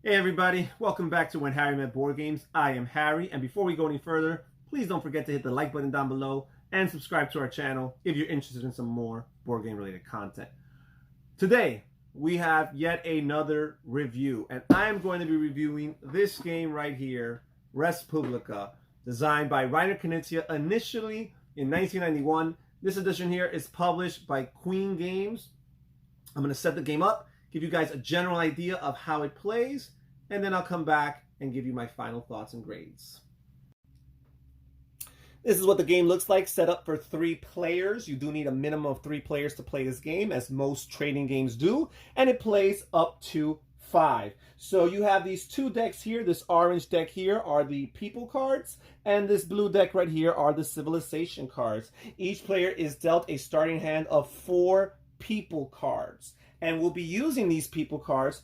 Hey everybody, welcome back to When Harry Met Board Games. I am Harry, and before we go any further, please don't forget to hit the like button down below and subscribe to our channel if you're interested in some more board game related content. Today, we have yet another review, and I am going to be reviewing this game right here, Res Publica, designed by Reiner Knizia initially in 1991. This edition here is published by Queen Games. I'm going to set the game up, give you guys a general idea of how it plays, and then I'll come back and give you my final thoughts and grades. This is what the game looks like, set up for 3 players. You do need a minimum of 3 players to play this game, as most trading games do, and it plays up to 5. So you have these 2 decks here. This orange deck here are the people cards, and this blue deck right here are the civilization cards. Each player is dealt a starting hand of 4 people cards, and we'll be using these people cards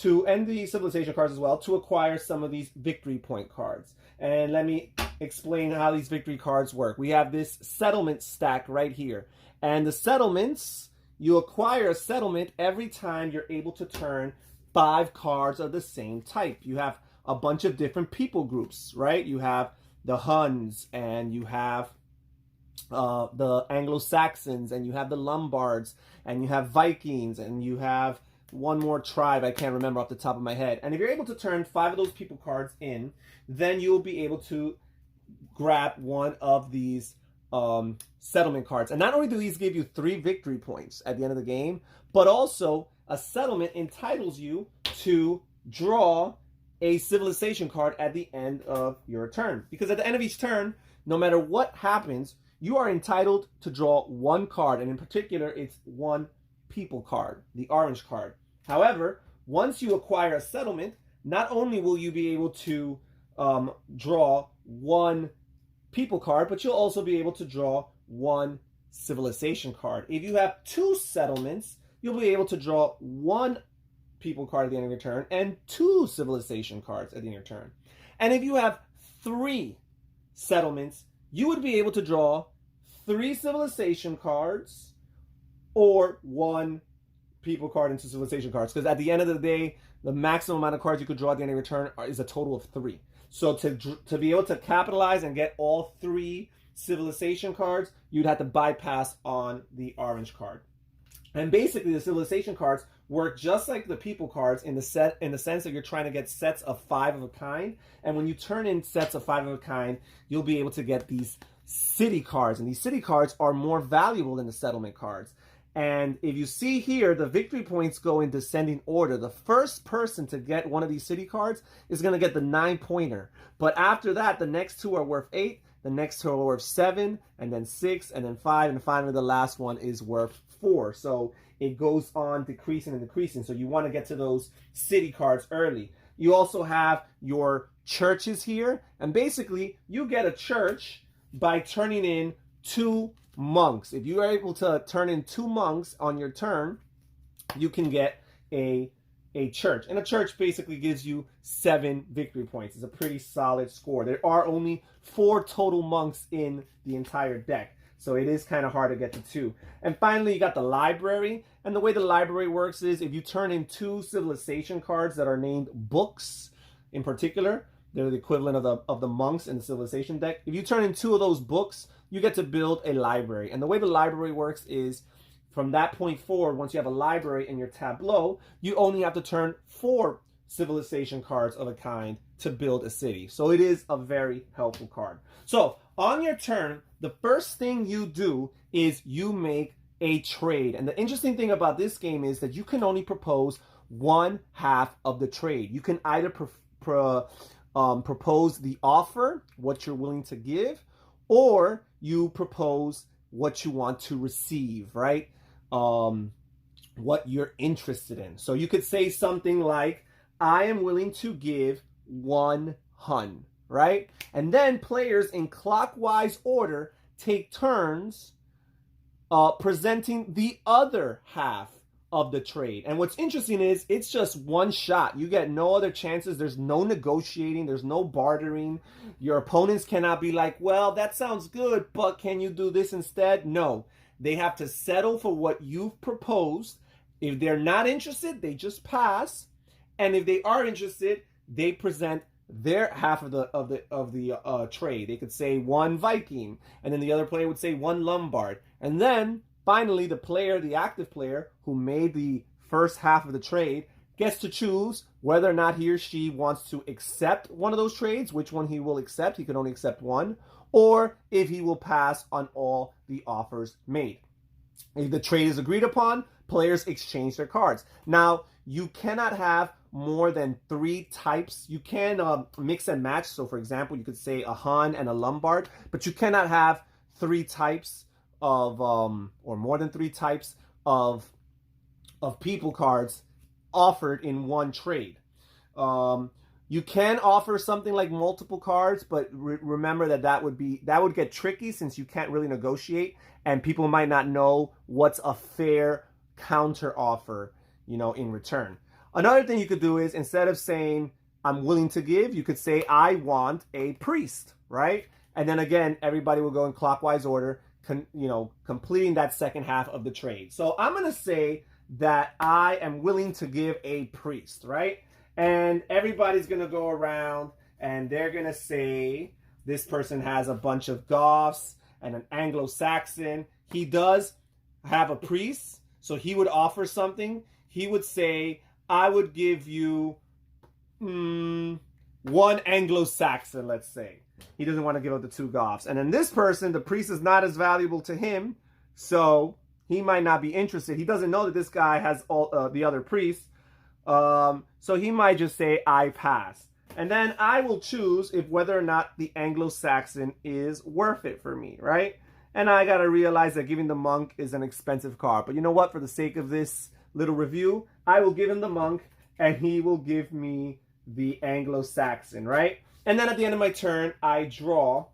and the civilization cards as well to acquire some of these victory point cards. And let me explain how these victory cards work. We have this settlement stack right here, and the settlements, you acquire a settlement every time you're able to turn 5 cards of the same type. You have a bunch of different people groups, right? You have the Huns, and you have the Anglo-Saxons, and you have the Lombards, and you have Vikings, and you have one more tribe I can't remember off the top of my head. And if you're able to turn 5 of those people cards in, then you'll be able to grab one of these settlement cards. And not only do these give you 3 victory points at the end of the game, but also a settlement entitles you to draw a civilization card at the end of your turn. Because at the end of each turn, no matter what happens, you are entitled to draw 1 card, and in particular, it's 1 people card, the orange card. However, once you acquire a settlement, not only will you be able to draw 1 people card, but you'll also be able to draw 1 civilization card. If you have 2 settlements, you'll be able to draw 1 people card at the end of your turn and 2 civilization cards at the end of your turn. And if you have 3 settlements, you would be able to draw 3 civilization cards or 1 people card into civilization cards. Because at the end of the day, the maximum amount of cards you could draw at the end of your turn is a total of 3. So to be able to capitalize and get all 3 civilization cards, you'd have to bypass on the orange card. And basically, the civilization cards work just like the people cards in the sense that you're trying to get sets of 5 of a kind. And when you turn in sets of 5 of a kind, you'll be able to get these city cards. And these city cards are more valuable than the settlement cards. And if you see here, the victory points go in descending order. The first person to get one of these city cards is going to get the 9-pointer. But after that, the next 2 are worth 8. The next 2 are worth 7, and then 6, and then 5, and finally the last one is worth 4. So it goes on decreasing and decreasing. So you want to get to those city cards early. You also have your churches here, and basically you get a church by turning in 2 monks. If you are able to turn in 2 monks on your turn, you can get a church. And a church basically gives you 7 victory points. It's a pretty solid score. There are only 4 total monks in the entire deck, so it is kind of hard to get to 2. And finally, you got the library. And the way the library works is if you turn in 2 civilization cards that are named books, in particular, they're the equivalent of the monks in the civilization deck. If you turn in 2 of those books, you get to build a library. And the way the library works is from that point forward, once you have a library in your tableau, you only have to turn 4 civilization cards of a kind to build a city. So it is a very helpful card. So on your turn, the first thing you do is you make a trade. And the interesting thing about this game is that you can only propose 1/2 of the trade. You can either propose the offer, what you're willing to give, or you propose what you want to receive, right? What you're interested in. So you could say something like, I am willing to give 1 Hun, right? And then players in clockwise order take turns presenting the other half of the trade. And what's interesting is it's just 1 shot. You get no other chances. There's no negotiating. There's no bartering. Your opponents cannot be like, well, that sounds good, but can you do this instead? No. They have to settle for what you've proposed. If they're not interested, they just pass. And if they are interested, they present their half of the trade. They could say one Viking, and then the other player would say one Lombard. And then finally the active player who made the first half of the trade gets to choose whether or not he or she wants to accept one of those trades, which one he will accept. He can only accept one, or if he will pass on all the offers made. If the trade is agreed upon, players exchange their cards. Now, you cannot have more than 3 types. You can mix and match. So, for example, you could say a Hun and a Lombard, but you cannot have 3 types of, or more than 3 types of people cards offered in one trade. You can offer something like multiple cards, but remember that would get tricky since you can't really negotiate, and people might not know what's a fair counter offer, in return. Another thing you could do is, instead of saying I'm willing to give, you could say I want a priest, right? And then again, everybody will go in clockwise order, completing that second half of the trade. So I'm going to say that I am willing to give a priest, right? And everybody's going to go around and they're going to say this person has a bunch of Goths and an Anglo-Saxon. He does have a priest, so he would offer something. He would say, I would give you one Anglo-Saxon, let's say. He doesn't want to give up the 2 Goths. And then this person, the priest is not as valuable to him, so he might not be interested. He doesn't know that this guy has all the other priests. So he might just say, I pass. And then I will choose if whether or not the Anglo-Saxon is worth it for me, right? And I got to realize that giving the monk is an expensive card. But you know what? For the sake of this little review, I will give him the monk and he will give me the Anglo-Saxon, right? And then at the end of my turn, I draw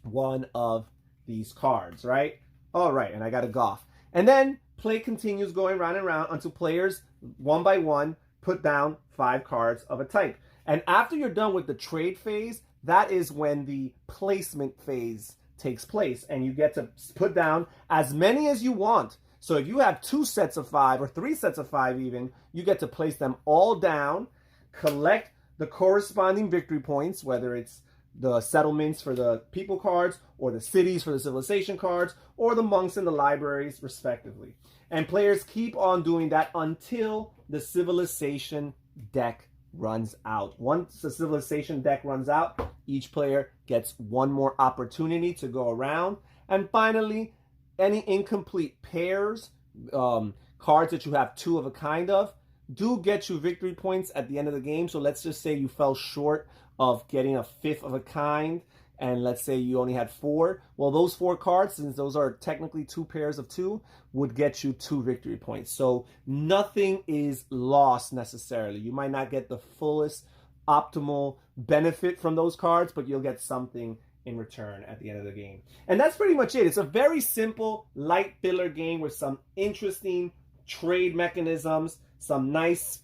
one of these cards, right? All right, and I got a Goth. And then play continues going round and round until players, one by one, put down 5 cards of a type. And after you're done with the trade phase, that is when the placement phase takes place. And you get to put down as many as you want. So if you have 2 sets of 5 or 3 sets of 5 even, you get to place them all down, collect the corresponding victory points, whether it's the settlements for the people cards, or the cities for the civilization cards, or the monks in the libraries, respectively. And players keep on doing that until the civilization deck runs out. Once the civilization deck runs out, each player gets one more opportunity to go around. And finally, any incomplete pairs, cards that you have 2 of a kind of, do get you victory points at the end of the game. So let's just say you fell short of getting a 5th of a kind, and let's say you only had 4. Well, those 4 cards, since those are technically 2 pairs of 2, would get you 2 victory points. So nothing is lost necessarily. You might not get the fullest optimal benefit from those cards, but you'll get something in return at the end of the game. And that's pretty much it. It's a very simple, light filler game with some interesting trade mechanisms, some nice,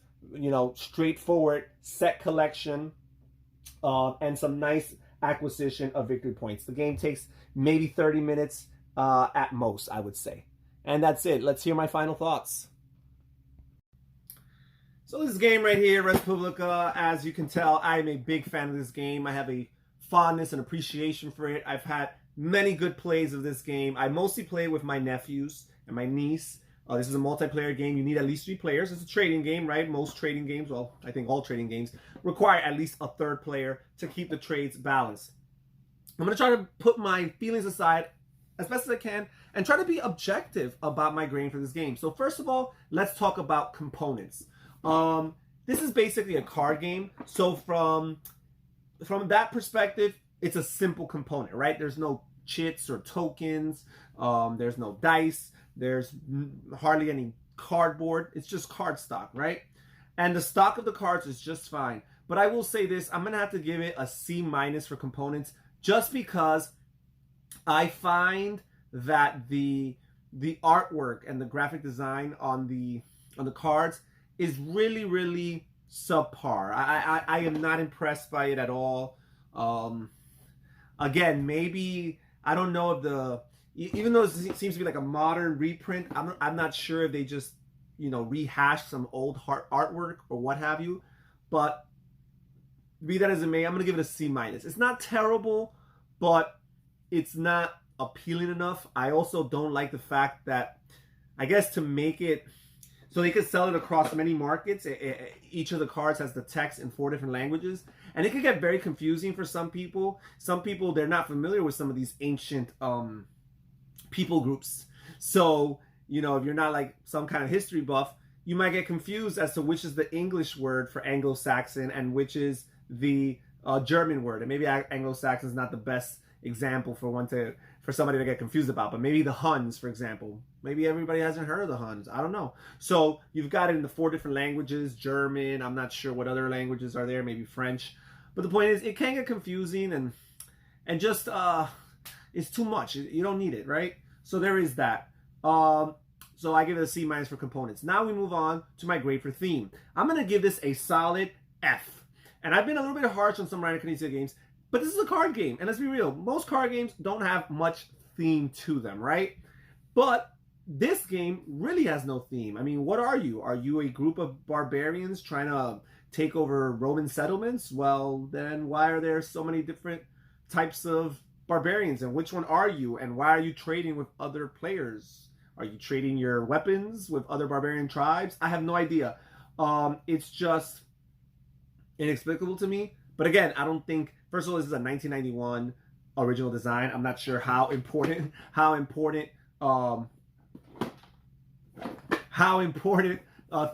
straightforward set collection, and some nice acquisition of victory points. The game takes maybe 30 minutes at most, I would say. And that's it. Let's hear my final thoughts. So this game right here, Res Publica, as you can tell, I am a big fan of this game. I have a fondness and appreciation for it. I've had many good plays of this game. I mostly play with my nephews and my niece. This is a multiplayer game. You need at least 3 players. It's a trading game, right? Most trading games, well, I think all trading games, require at least a 3rd player to keep the trades balanced. I'm going to try to put my feelings aside as best as I can and try to be objective about my grading for this game. So first of all, let's talk about components. This is basically a card game. So from that perspective, it's a simple component, right? There's no chits or tokens. There's no dice. There's hardly any cardboard. It's just card stock, right? And the stock of the cards is just fine. But I will say this, I'm going to have to give it a C- for components, just because I find that the artwork and the graphic design on the cards is really, really subpar. I am not impressed by it at all. Again, maybe, I don't know if even though it seems to be like a modern reprint, I'm not sure if they just rehash some old artwork or what have you. But be that as it may, I'm going to give it a C-. It's not terrible, but it's not appealing enough. I also don't like the fact that, I guess, to make it so they could sell it across many markets, each of the cards has the text in 4 different languages. And it could get very confusing for some people. Some people, they're not familiar with some of these ancient people groups. So, if you're not like some kind of history buff, you might get confused as to which is the English word for Anglo-Saxon and which is the German word. And maybe Anglo-Saxon is not the best example for somebody to get confused about, but maybe the Huns, for example. Maybe everybody hasn't heard of the Huns. I don't know. So you've got it in the 4 different languages, German, I'm not sure what other languages are there, maybe French. But the point is, it can get confusing and just, it's too much. You don't need it, right? So there is that. So I give it a C- for components. Now we move on to my grade for theme. I'm going to give this a solid F. And I've been a little bit harsh on some Reiner Knizia games, but this is a card game. And let's be real, most card games don't have much theme to them, right? But this game really has no theme. I mean, what are you? Are you a group of barbarians trying to take over Roman settlements? Well, then why are there so many different types of barbarians? And which one are you? And why are you trading with other players? Are you trading your weapons with other barbarian tribes? I have no idea. It's just inexplicable to me. But again, I don't think, first of all, this is a 1991 original design. I'm not sure how important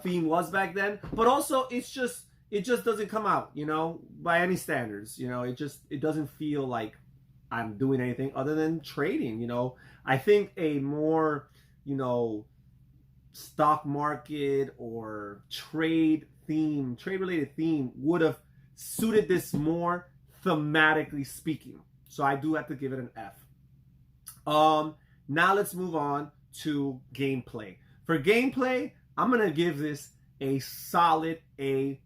theme was back then. But also, it just doesn't come out, by any standards. It doesn't feel like I'm doing anything other than trading. I think a more, stock market or trade-related theme would have suited this more thematically speaking. So I do have to give it an F. Now let's move on to gameplay. For gameplay, I'm going to give this a solid A-.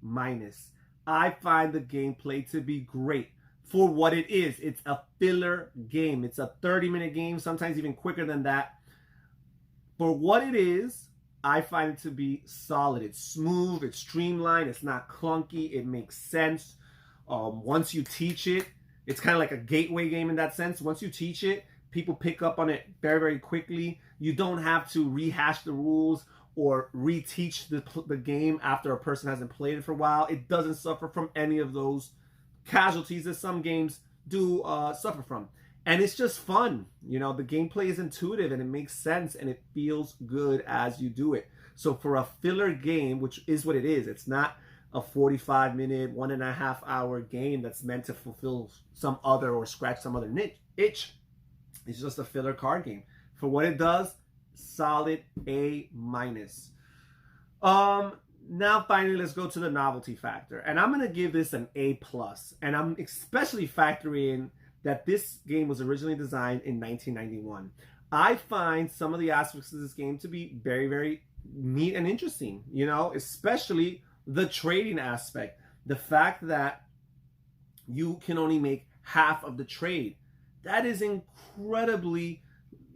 I find the gameplay to be great for what it is. It's a filler game. It's a 30-minute game, sometimes even quicker than that. For what it is, I find it to be solid. It's smooth, it's streamlined, it's not clunky, it makes sense. Once you teach it, it's kind of like a gateway game in that sense. Once you teach it, people pick up on it very, very quickly. You don't have to rehash the rules or reteach the game after a person hasn't played it for a while. It doesn't suffer from any of those casualties that some games do suffer from. And it's just fun. The gameplay is intuitive and it makes sense and it feels good as you do it. So for a filler game, which is what it is, it's not a 45-minute, 1.5 hour game that's meant to fulfill some other or scratch some other itch. It's just a filler card game. For what it does, solid A-. Now finally, let's go to the novelty factor. And I'm going to give this an A+. And I'm especially factoring in that this game was originally designed in 1991. I find some of the aspects of this game to be very, very neat and interesting, especially the trading aspect. The fact that you can only make half of the trade. That is incredibly,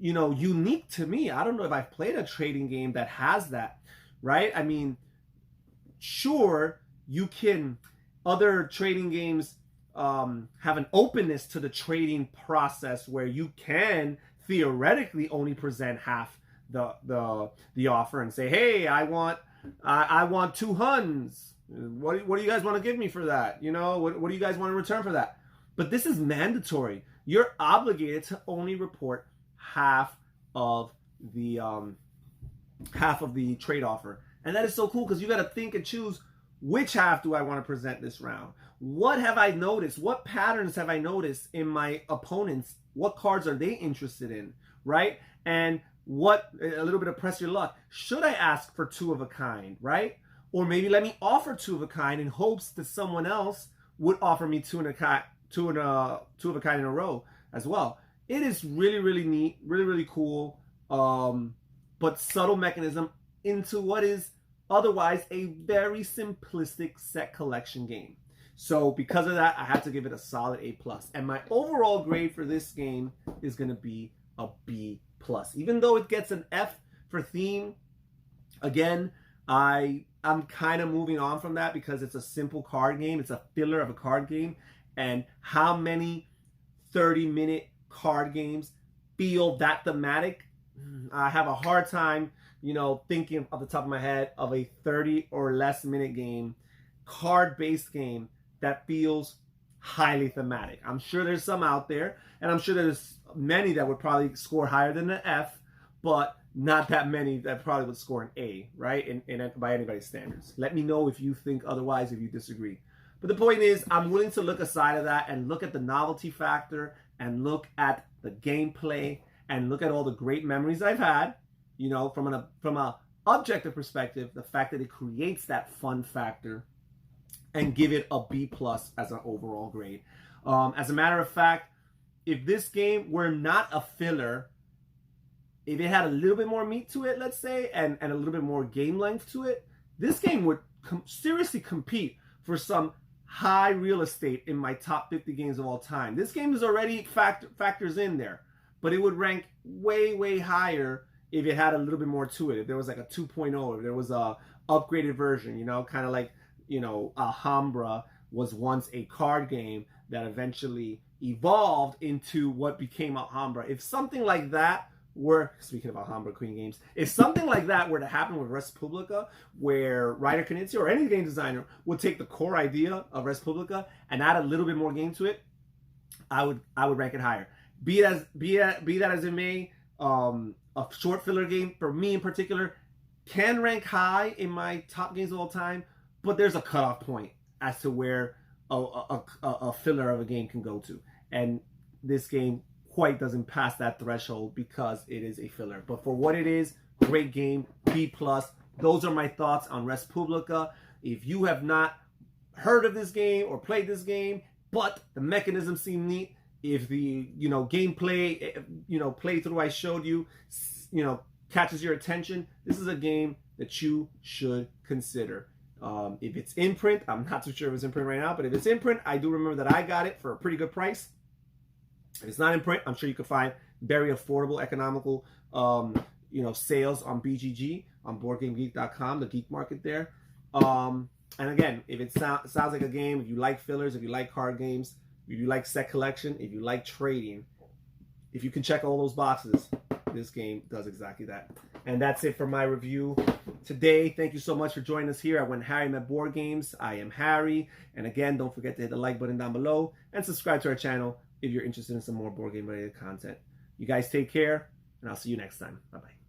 unique to me. I don't know if I've played a trading game that has that, right? I mean, sure, other trading games have an openness to the trading process where you can theoretically only present half the offer and say, hey, I want 2 Huns. What do you guys want to give me for that? What do you guys want in return for that? But this is mandatory. You're obligated to only report half of the trade offer. And that is so cool because you got to think and choose, which half do I want to present this round? What have I noticed? What patterns have I noticed in my opponents? What cards are they interested in, right? And a little bit of press your luck. Should I ask for 2 of a kind, right? Or maybe let me offer 2 of a kind in hopes that someone else would offer me 2 of a kind in a row as well. It is really, really neat, really, really cool, but subtle mechanism into what is otherwise a very simplistic set collection game. So because of that, I have to give it a solid A+. And my overall grade for this game is going to be a B+. Even though it gets an F for theme, Again, I'm kind of moving on from that because it's a simple card game. It's a filler of a card game. And how many 30-minute card games feel that thematic? I have a hard time, thinking off the top of my head of a 30 or less minute game, card-based game that feels highly thematic. I'm sure there's some out there, and I'm sure there's many that would probably score higher than an F, but not that many that probably would score an A, right? By anybody's standards. Let me know if you think otherwise, if you disagree. But the point is, I'm willing to look aside of that and look at the novelty factor and look at the gameplay and look at all the great memories I've had, from a objective perspective, the fact that it creates that fun factor, and give it a B+ as an overall grade. As a matter of fact, if this game were not a filler, if it had a little bit more meat to it, let's say, and a little bit more game length to it, this game would seriously compete for some high real estate in my top 50 games of all time. This game is already factors in there, but it would rank way, way higher if it had a little bit more to it. If there was like a 2.0, if there was a upgraded version, kind of like, Alhambra was once a card game that eventually evolved into what became Alhambra. If something like that were, speaking of Alhambra Queen games, if something like that were to happen with Res Publica, where Reiner Knizia or any game designer would take the core idea of Res Publica and add a little bit more game to it, I would rank it higher. Be that as it may, a short filler game for me in particular can rank high in my top games of all time, but there's a cutoff point as to where a filler of a game can go to, and this game quite doesn't pass that threshold because it is a filler. But for what it is, great game, B+. Those are my thoughts on Res Publica. If you have not heard of this game or played this game, but the mechanisms seem neat, if the gameplay, playthrough I showed you, catches your attention, this is a game that you should consider. If it's in print, I'm not too sure if it's in print right now, but if it's in print, I do remember that I got it for a pretty good price. If it's not in print, I'm sure you can find very affordable, economical, sales on BGG, on BoardGameGeek.com, the geek market there. And again, if it sounds like a game, if you like fillers, if you like card games, if you like set collection, if you like trading, if you can check all those boxes, this game does exactly that. And that's it for my review today. Thank you so much for joining us here at When Harry Met Board Games. I am Harry. And again, don't forget to hit the like button down below and subscribe to our channel if you're interested in some more board game related content. You guys take care, and I'll see you next time. Bye-bye.